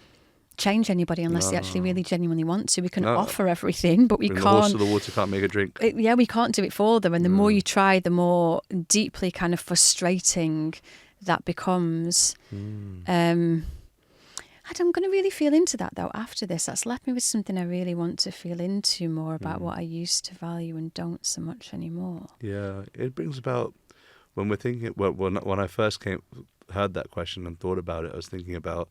change anybody unless they actually really genuinely want to. We can offer everything, but we Bring can't. The horse to the water, can't make a drink. We can't do it for them. And the more you try, the more deeply kind frustrating that becomes. I'm going to really feel into that though after this. That's left me with something I really want to feel into more about what I used to value and don't so much anymore. Yeah, it brings about, when we're thinking, when I first heard that question and thought about it, I was thinking about,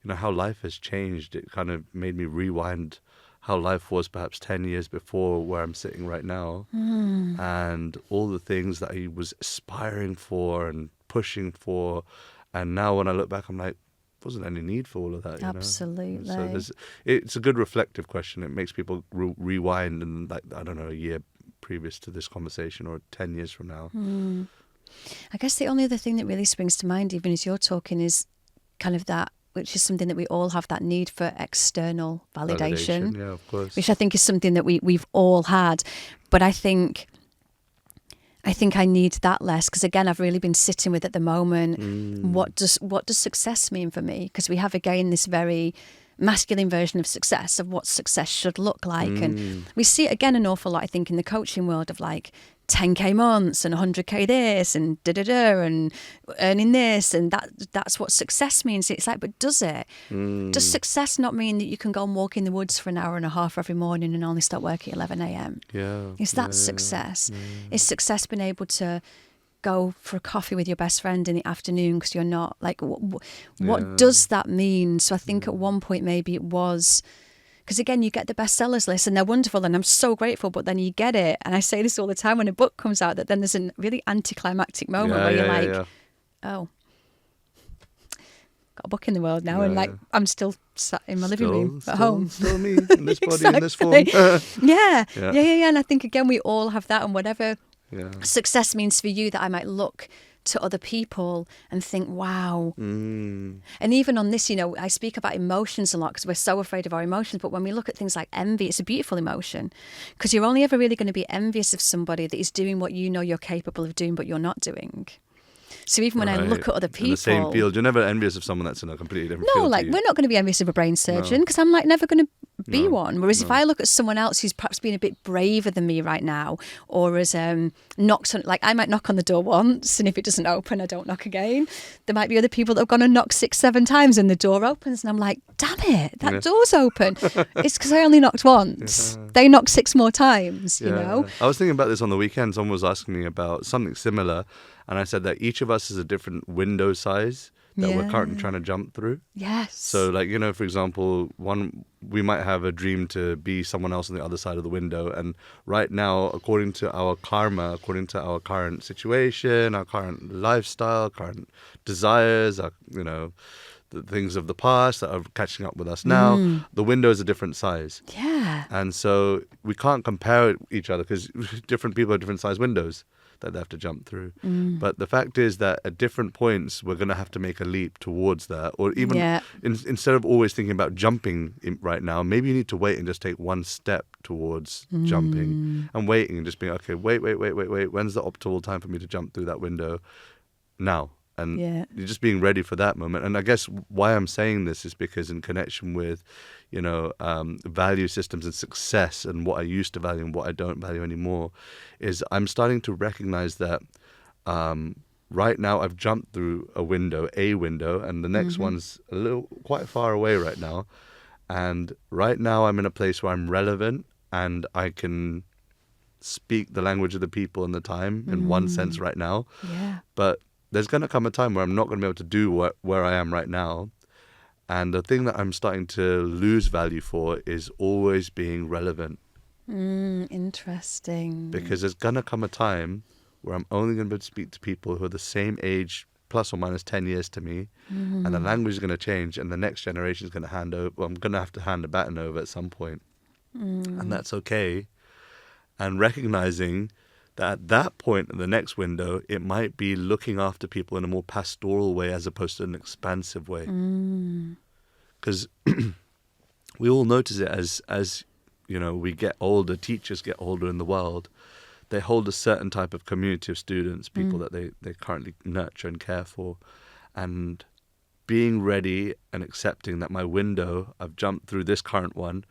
how life has changed. It kind of made me rewind how life was perhaps 10 years before where I'm sitting right now, and all the things that I was aspiring for and pushing for. And now when I look back, I'm like, wasn't any need for all of that. Absolutely. So it's a good reflective question. It makes people rewind and a year previous to this conversation or 10 years from now. I guess the only other thing that really springs to mind, even as you're talking, is kind of that, which is something that we all have, that need for external validation. Yeah, of course. Which I think is something that we've all had. But I think I need that less, because again, I've really been sitting with at the moment, what does success mean for me? Because we have, again, this very masculine version of success, of what success should look like. And we see it again an awful lot, I think, in the coaching world of 10K months and 100K this and and earning this, and that's what success means. It's but does it? Does success not mean that you can go and walk in the woods for an hour and a half every morning and only start work at 11 a.m? Yeah. Is that success? Is success being able to go for a coffee with your best friend in the afternoon because you're not what does that mean? So I think at one point maybe it was, because again, you get the bestsellers list and they're wonderful and I'm so grateful, but then you get it. And I say this all the time when a book comes out, that then there's a really anticlimactic moment where you're oh, got a book in the world now, and I'm still sat in my living room at home. Still me in this body, in this form. Yeah. And I think again, we all have that, and whatever success means for you, that I might look to other people and think, wow. And even on this, I speak about emotions a lot because we're so afraid of our emotions. But when we look at things like envy, it's a beautiful emotion, because you're only ever really going to be envious of somebody that is doing what you know you're capable of doing, but you're not doing. So even when I look at other people... in the same field, you're never envious of someone that's in a completely different field. No, we're not going to be envious of a brain surgeon, because I'm never going to be one. Whereas if I look at someone else who's perhaps been a bit braver than me right now, or has knocked on... I might knock on the door once, and if it doesn't open, I don't knock again. There might be other people that have gone and knocked 6-7 times and the door opens, and I'm like, damn it, that door's open. It's because I only knocked once. They knocked 6 more times, you know? I was thinking about this on the weekend. Someone was asking me about something similar, and I said that each of us is a different window size that we're currently trying to jump through. Yes. So, for example, we might have a dream to be someone else on the other side of the window. And right now, according to our karma, according to our current situation, our current lifestyle, current desires, the things of the past that are catching up with us now, the window is a different size. Yeah. And so we can't compare each other because different people have different size windows that they have to jump through. But the fact is that at different points, we're going to have to make a leap towards that. Or even instead of always thinking about jumping right now, maybe you need to wait and just take one step towards jumping, and waiting and just being, okay, wait. When's the optimal time for me to jump through that window? Now. And you're just being ready for that moment. And I guess why I'm saying this is because in connection with, value systems and success and what I used to value and what I don't value anymore, is I'm starting to recognize that right now I've jumped through a window, and the next one's quite far away right now. And right now I'm in a place where I'm relevant and I can speak the language of the people and the time in one sense right now. Yeah. But there's going to come a time where I'm not going to be able to do where I am right now. And the thing that I'm starting to lose value for is always being relevant. Interesting. Because there's going to come a time where I'm only going to be able to speak to people who are the same age plus or minus 10 years to me, and the language is going to change, and the next generation is going to hand over. Well, I'm going to have to hand the baton over at some point, and that's okay. And recognizing that at that point in the next window, it might be looking after people in a more pastoral way as opposed to an expansive way. Because we all notice it as you know, we get older, teachers get older in the world. They hold a certain type of community of students, people that they currently nurture and care for. And being ready and accepting that my window, I've jumped through this current one,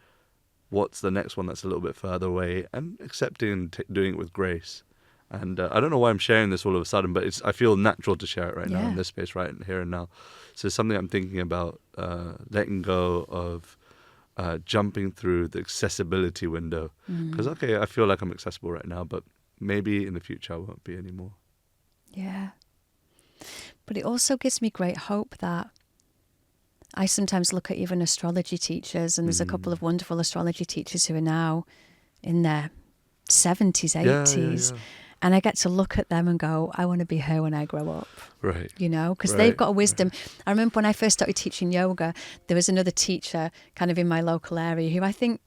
what's the next one that's a little bit further away, and accepting and doing it with grace. And I don't know why I'm sharing this all of a sudden, but I feel natural to share it right now in this space, right here and now. So it's something I'm thinking about, letting go of jumping through the accessibility window. Because, okay, I feel like I'm accessible right now, but maybe in the future I won't be anymore. Yeah. But it also gives me great hope that I sometimes look at even astrology teachers, and there's a couple of wonderful astrology teachers who are now in their 70s, 80s. And I get to look at them and go, I want to be her when I grow up. Right. You know, because they've got a wisdom. I remember when I first started teaching yoga, there was another teacher kind of in my local area who I think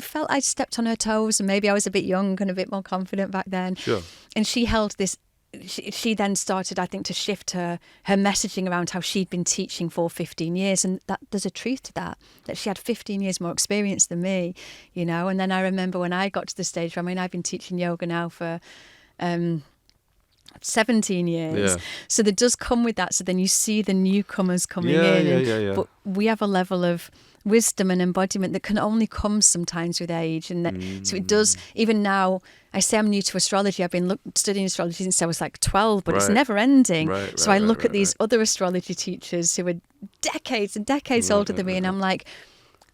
felt I'd stepped on her toes, and maybe I was a bit young and a bit more confident back then. Sure. And she held this, she then started, I think, to shift her messaging around how she'd been teaching for 15 years. And that there's a truth to that she had 15 years more experience than me, you know. And then I remember when I got to the stage where, I mean, I've been teaching yoga now for 17 years. So there does come with that. So then you see the newcomers coming in. But we have a level of wisdom and embodiment that can only come sometimes with age. And that, so it does, even now, I say I'm new to astrology. I've been studying astrology since I was like 12, but it's never ending. So I look at these other astrology teachers who are decades and decades older than me, and I'm like,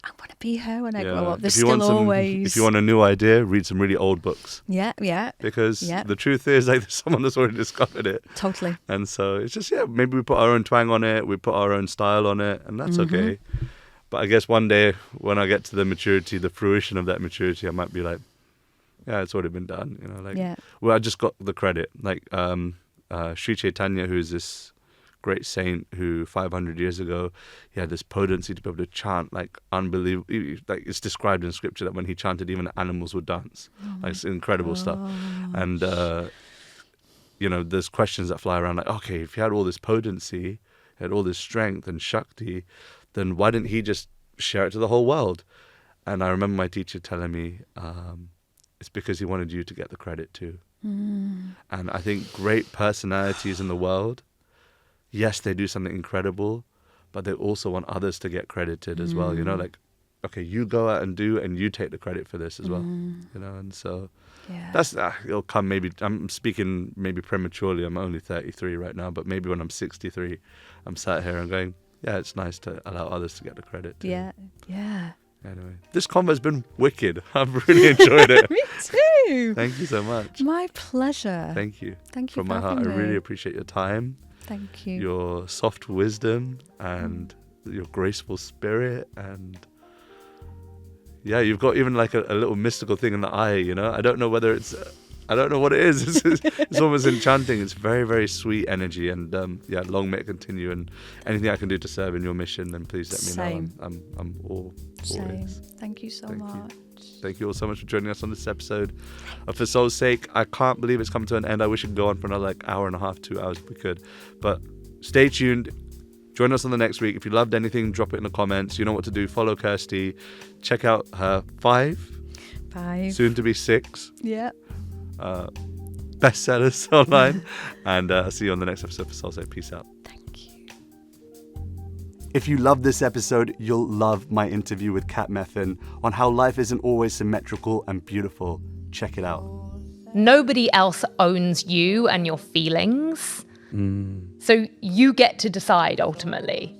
I want to be her when I grow up. There's still always... If you want a new idea, read some really old books. Yeah. Because the truth is, like, there's someone that's already discovered it. Totally. And so it's just, maybe we put our own twang on it, we put our own style on it, and that's okay. But I guess one day when I get to the maturity, the fruition of that maturity, I might be like, it's already been done. You know, like, well, I just got the credit. Like Sri Chaitanya, who's this great saint who 500 years ago, he had this potency to be able to chant like unbelievable. Like, it's described in scripture that when he chanted, even animals would dance. Like, it's incredible stuff. And you know, there's questions that fly around like, okay, if he had all this potency, had all this strength and shakti, then why didn't he just share it to the whole world? And I remember my teacher telling me, it's because he wanted you to get the credit too. And I think great personalities in the world, yes, they do something incredible, but they also want others to get credited as well. You know, like, okay, you go out and do, and you take the credit for this as well. You know, and so that's it'll come. Maybe I'm speaking maybe prematurely. I'm only 33 right now, but maybe when I'm 63, I'm sat here and going, it's nice to allow others to get the credit too. Anyway, this convo has been wicked. I've really enjoyed it. Me too. Thank you so much. My pleasure. Thank you. Thank you from my heart. me. I really appreciate your time. Thank you. Your soft wisdom and your graceful spirit, and you've got even like a little mystical thing in the eye. You know, I don't know whether it's. I don't know what it is. It's almost enchanting. It's very, very sweet energy. And long may it continue. And anything I can do to serve in your mission, then please let me know. I'm all ears. Thank you so much. Thank you all so much for joining us on this episode of For Soul's Sake. I can't believe it's come to an end. I wish it could go on for another hour and a half, 2 hours if we could. But stay tuned. Join us on the next week. If you loved anything, drop it in the comments. You know what to do. Follow Kirsty. Check out her 5, soon to be 6. Bestsellers online. And I'll see you on the next episode for Soul's Sake. Peace out. Thank you. If you love this episode, you'll love my interview with Kat Methan on how life isn't always symmetrical and beautiful. Check it out. Nobody else owns you and your feelings. So you get to decide ultimately.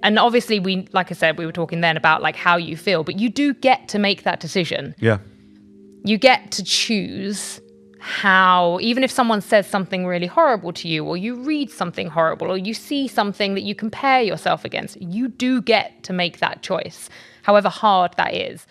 And obviously, like I said, we were talking then about like how you feel, but you do get to make that decision. You get to choose how, even if someone says something really horrible to you, or you read something horrible, or you see something that you compare yourself against, you do get to make that choice, however hard that is.